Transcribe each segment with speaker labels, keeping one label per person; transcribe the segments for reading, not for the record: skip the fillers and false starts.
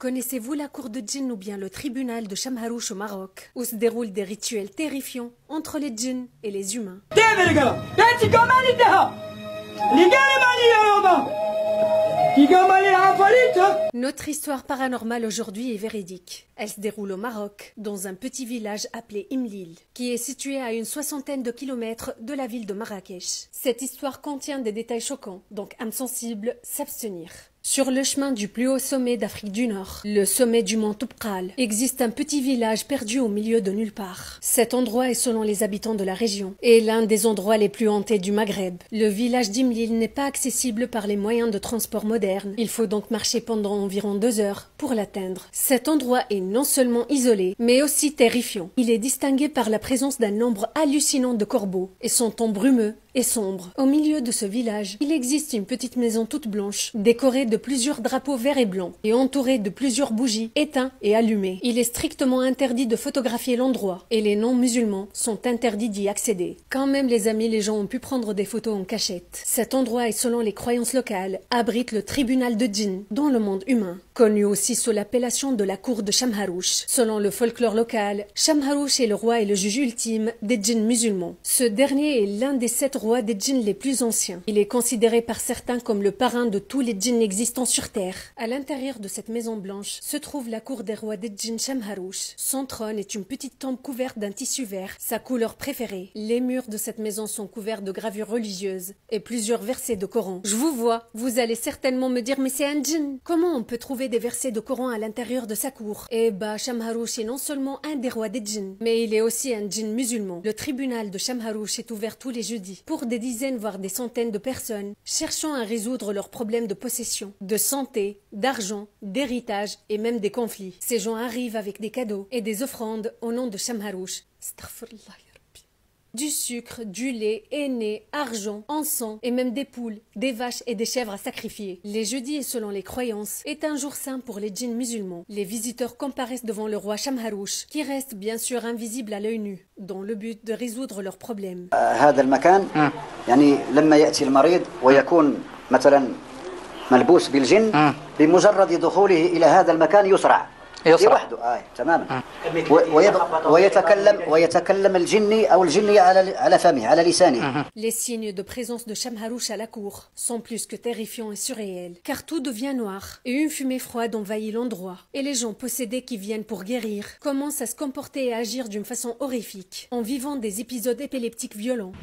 Speaker 1: Connaissez-vous la cour de djinn ou bien le tribunal de Shamharouch au Maroc, où se déroulent des rituels terrifiants entre les djinns et les humains? Notre histoire paranormale aujourd'hui est véridique. Elle se déroule au Maroc, dans un petit village appelé Imlil, qui est situé à une 60aine de kilomètres de la ville de Marrakech. Cette histoire contient des détails choquants, donc âme sensible, s'abstenir. Sur le chemin du plus haut sommet d'Afrique du Nord, le sommet du mont Toubkal, existe un petit village perdu au milieu de nulle part. Cet endroit est, selon les habitants de la région, est l'un des endroits les plus hantés du Maghreb. Le village d'Imlil n'est pas accessible par les moyens de transport modernes. Il faut donc marcher pendant environ 2 heures pour l'atteindre. Cet endroit est non seulement isolé, mais aussi terrifiant. Il est distingué par la présence d'un nombre hallucinant de corbeaux et son ton brumeux et sombre. Au milieu de ce village, il existe une petite maison toute blanche, décorée de plusieurs drapeaux verts et blancs, et entourée de plusieurs bougies éteintes et allumées. Il est strictement interdit de photographier l'endroit, et les non-musulmans sont interdits d'y accéder. Quand même, les amis, les gens ont pu prendre des photos en cachette. Cet endroit est, selon les croyances locales, abrite le tribunal de djinn dans le monde humain, connu aussi sous l'appellation de la cour de Shamharouch. Selon le folklore local, Shamharouch est le roi et le juge ultime des djinns musulmans. Ce dernier est l'un des 7 rois des djinns les plus anciens. Il est considéré par certains comme le parrain de tous les djinns existants sur Terre. À l'intérieur de cette maison blanche se trouve la cour des rois des djinns Shamharouch. Son trône est une petite tombe couverte d'un tissu vert, sa couleur préférée. Les murs de cette maison sont couverts de gravures religieuses et plusieurs versets de Coran. Je vous vois, vous allez certainement me dire, mais c'est un djinn. Comment on peut trouver des versets de Coran à l'intérieur de sa cour? Eh bah, Shamharouch est non seulement un des rois des djinns, mais il est aussi un djinn musulman. Le tribunal de Shamharouch est ouvert tous les jeudis pour des dizaines voire des centaines de personnes cherchant à résoudre leurs problèmes de possession, de santé, d'argent, d'héritage et même des conflits. Ces gens arrivent avec des cadeaux et des offrandes au nom de Shamharouch. Astaghfirullah ya Rabbi. Du sucre, du lait, henné, argent, encens et même des poules, des vaches et des chèvres à sacrifier. Les jeudis, et selon les croyances, est un jour saint pour les djinns musulmans. Les visiteurs comparaissent devant le roi Shamharouch, qui reste bien sûr invisible à l'œil nu, dans le but de résoudre leurs problèmes.
Speaker 2: هذا المكان يعني لما يأتي المريض ويكون مثلا ملبوس بالجن بمجرد دخوله إلى هذا المكان يسرع لوحده تماما ويتكلم الجني أو الجنية على فمه على لسانه.
Speaker 1: Les signes de présence de Shamharouch à la cour sont plus que terrifiants et surréels, car tout devient noir et une fumée froide envahit l'endroit. Et les gens possédés qui viennent pour guérir commencent à se comporter et à agir d'une façon horrifique, en vivant des épisodes épileptiques violents.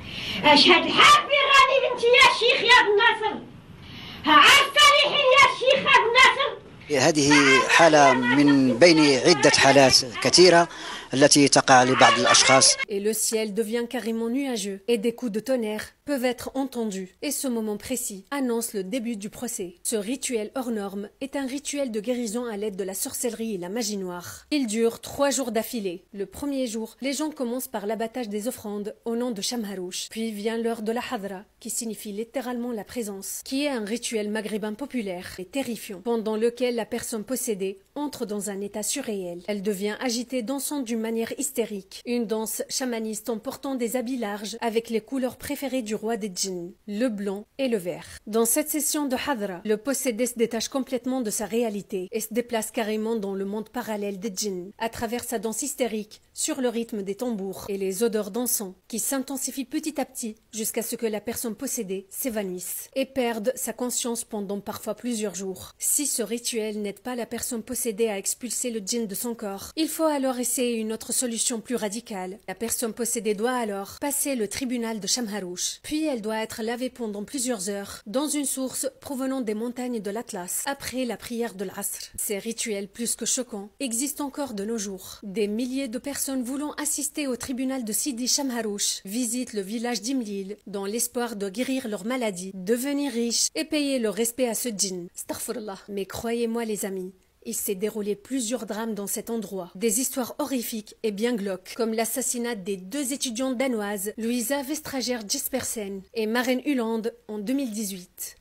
Speaker 2: هذه حالة من بين عدة حالات كثيرة التي تقع لبعض الأشخاص.
Speaker 1: Et le ciel devient carrément nuageux et des coups de tonnerre peuvent être entendus. Et ce moment précis annonce le début du procès. Ce rituel hors norme est un rituel de guérison à l'aide de la sorcellerie et la magie noire. Il dure 3 jours d'affilée. Le premier jour, les gens commencent par l'abattage des offrandes au nom de Shamharouch. Puis vient l'heure de la hadra, qui signifie littéralement la présence, qui est un rituel maghrébin populaire et terrifiant, pendant lequel la personne possédée entre dans un état surréel. Elle devient agitée, dansant d'une manière hystérique. Une danse chamaniste en portant des habits larges avec les couleurs préférées du roi des djinns, le blanc et le vert. Dans cette session de hadra, le possédé se détache complètement de sa réalité et se déplace carrément dans le monde parallèle des djinns, à travers sa danse hystérique, sur le rythme des tambours et les odeurs d'encens, qui s'intensifient petit à petit jusqu'à ce que la personne possédée s'évanouisse et perde sa conscience pendant parfois plusieurs jours. Si ce rituel n'aide pas la personne possédée à expulser le djinn de son corps, il faut alors essayer une autre solution plus radicale. La personne possédée doit alors passer le tribunal de Shamharouch. Puis elle doit être lavée pendant plusieurs heures dans une source provenant des montagnes de l'Atlas après la prière de l'Asr. Ces rituels plus que choquants existent encore de nos jours. Des milliers de personnes voulant assister au tribunal de Sidi Shamharouch visitent le village d'Imlil dans l'espoir de guérir leur maladie, devenir riches et payer leur respect à ce djinn. Astaghfirullah. Mais croyez-moi les amis, il s'est déroulé plusieurs drames dans cet endroit. Des histoires horrifiques et bien glauques, comme l'assassinat des 2 étudiantes danoises, Louisa Vestrager Jespersen et Maren Uland en 2018.